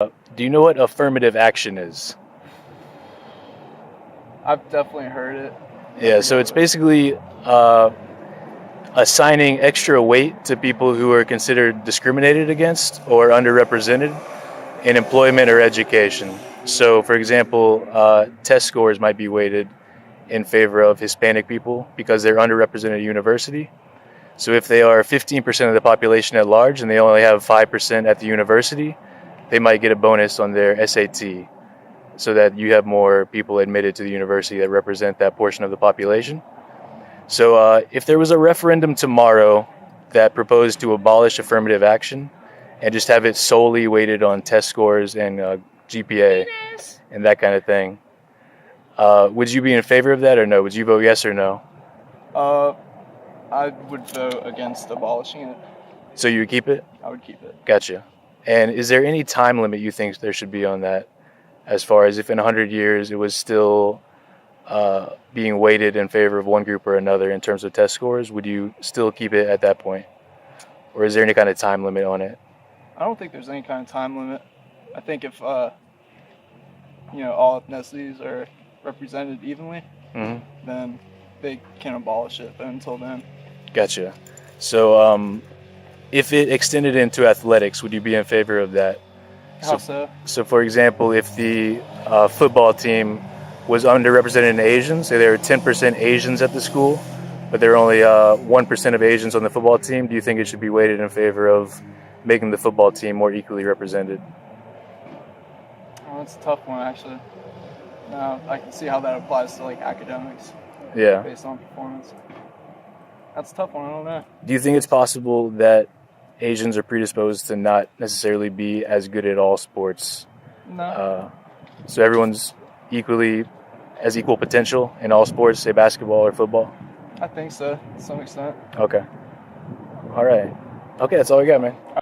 Do you know what affirmative action is? I've definitely heard it. Yeah, so it's basically assigning extra weight to people who are considered discriminated against or underrepresented in employment or education. So, for example, test scores might be weighted in favor of Hispanic people because they're underrepresented at university. So, if they are 15% of the population at large and they only have 5% at the university, they might get a bonus on their SAT so that you have more people admitted to the university that represent that portion of the population. So, if there was a referendum tomorrow that proposed to abolish affirmative action and just have it solely weighted on test scores and GPA and that kind of thing, would you be in favor of that or no? Would you vote yes or no? Uh, I would vote against abolishing it. So you would keep it? I would keep it. Gotcha. And is there any time limit you think there should be on that, as far as if in 100 years it was still being weighted in favor of one group or another in terms of test scores? Would you still keep it at that point? Or is there any kind of time limit on it? I don't think there's any kind of time limit. I think if all ethnicities are represented evenly, then they can abolish it. But until then, Gotcha. So if it extended into athletics, would you be in favor of that? how so? So, for example, if the football team was underrepresented in Asians, say there were 10% Asians at the school, but there are only 1% of Asians on the football team, do you think it should be weighted in favor of making the football team more equally represented? Well, that's a tough one, actually. Now I can see how that applies to academics. Yeah. Based on performance. That's a tough one. I don't know. Do you think it's possible that Asians are predisposed to not necessarily be as good at all sports? No. So everyone's has equal potential in all sports, say basketball or football? I think so, to some extent. Okay. All right. Okay, that's all we got, man.